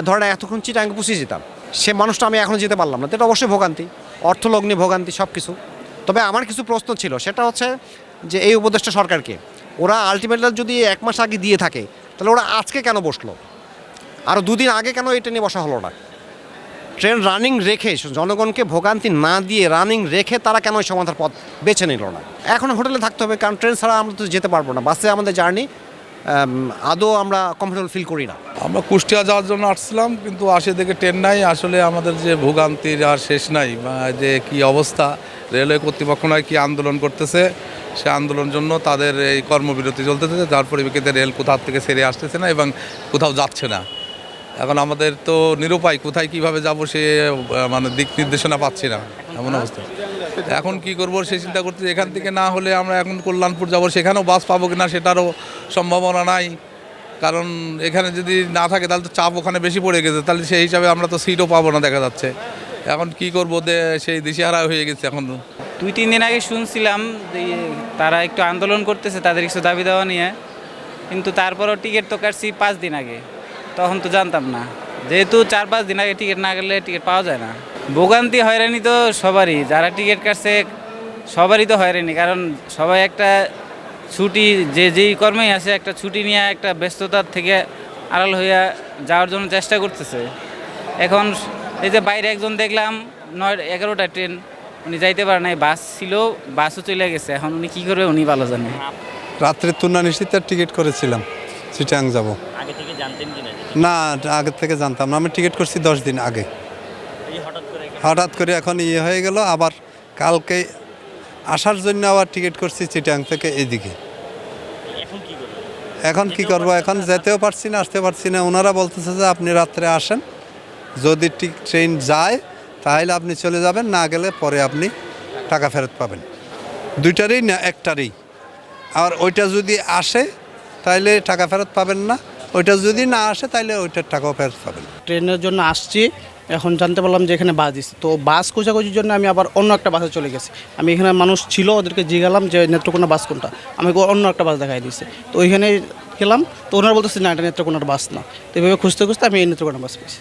ধরেন এতক্ষণ চিটাগাঙ্গে পৌঁছে যেতাম, সে মানুষটা আমি এখনও যেতে পারলাম না, তো এটা অবশ্যই ভোগান্তি, অর্থলগ্নে ভোগান্তি সব কিছু। তবে আমার কিছু প্রশ্ন ছিল, সেটা হচ্ছে যে এই উপদেষ্টা সরকারকে ওরা আলটিমেটলি যদি 1 মাস আগে দিয়ে থাকে, তাহলে ওরা আজকে কেন বসলো? আরও 2 দিন আগে কেন এটা নিয়ে বসা হলো না? ট্রেন রানিং রেখে, জনগণকে ভোগান্তি না দিয়ে রানিং রেখে তারা কেন ওই সমাধান পথ বেছে নিল না? এখন হোটেলে থাকতে হবে, কারণ ট্রেন ছাড়া আমরা তো যেতে পারবো না। বাসে আমাদের জার্নি আদৌ আমরা কমফোর্টেবল ফিল করি না। আমরা কুষ্টিয়া যাওয়ার জন্য আসছিলাম, কিন্তু আসে দেখে ট্রেন নাই। আসলে আমাদের যে ভোগান্তির আর শেষ নাই, যে কি অবস্থা, রেলওয়ে কর্তৃপক্ষ নয় কি আন্দোলন করতেছে, সে আন্দোলনের জন্য তাদের এই কর্মবিরতি চলতেছে, যার পরিপ্রেক্ষিতে রেল কোথাও থেকে ছেড়ে আসতেছে না এবং কোথাও যাচ্ছে না। এখন আমাদের তো নিরুপায়, কোথায় কিভাবে যাব সে মানে দিক নির্দেশনা পাচ্ছি না, এমন অবস্থা। এখন কি করব সেই চিন্তা করতে, এখান থেকে না হলে আমরা এখন কল্যাণপুর যাব, সেখানেও বাস পাবো কিনা সেটারও সম্ভাবনা নাই। কারণ এখানে যদি না থাকে তাহলে তো চাপ ওখানে বেশি পড়ে গেছে, তাহলে সেই হিসাবে আমরা তো সিটও পাবো না দেখা যাচ্ছে। এখন কি করবো, সেই দিশেহারা হয়ে গেছে। এখন 2-3 দিন আগে শুনছিলাম তারা একটু আন্দোলন করতেছে তাদের কিছু দাবি দেওয়া নিয়ে, কিন্তু তারপরও টিকিট তো কাটছি 5 দিন আগে, তখন তো জানতাম না। যেহেতু 4-5 দিন আগে টিকিট না গেলে টিকিট পাওয়া যায় না। ভোগান্তি হয়রানি তো সবারই, যারা টিকিট কাটছে সবারই তো হয়রানি, কারণ সবাই একটা ছুটি, যেই কর্মেই আছে একটা ছুটি নিয়ে একটা ব্যস্ততার থেকে আড়াল হইয়া যাওয়ার জন্য চেষ্টা করতেছে। এখন এই যে বাইরে একজন দেখলাম 9-11টা ট্রেন, উনি যাইতে পারে নাই, বাস ছিল, বাসও চলে গেছে, এখন উনি কী করবে উনি ভালো জানে। রাত্রে তুলনানিশ্চিতার টিকিট করেছিলাম, চিটাং যাব। আগে থেকে জানতেন কিনা? না, আগে থেকে জানতাম না, আমি টিকিট করছি 10 দিন আগে। হঠাৎ করে এখন হয়ে গেল, আবার কালকে আসার জন্য আবার টিকিট করছি চিটাং থেকে এদিকে। এখন কি করব, এখন যেতেও পারছি না, আসতে পারছি না। ওনারা বলতেছে যে আপনি রাত্রে আসেন, যদি ট্রেন যায় তাহলে আপনি চলে যাবেন, না গেলে পরে আপনি টাকা ফেরত পাবেন। 2টারই না 1টারই। আর ওইটা যদি আসে তাহলে টাকা ফেরত পাবেন না, ওইটা যদি না আসে তাহলে ওইটার টাকাও ফেরত পাবেন। ট্রেনের জন্য আসছি, এখন জানতে পারলাম যে এখানে বাস দিচ্ছে, তো বাস খোঁজাখুঁজির জন্য আমি আবার অন্য একটা বাসে চলে গেছি। আমি এখানে মানুষ ছিল, ওদেরকে জিজ্ঞালাম যে নেত্রকোনা বাস কোনটা, আমাকে অন্য একটা বাস দেখাই দিয়েছে। তো ওইখানে গেলাম, তো ওনারা বলতেছে না, এটা নেত্রকোনার বাস না। তো এইভাবে খুঁজতে খুঁজতে আমি এই নেত্রকোনা বাস পেয়েছি।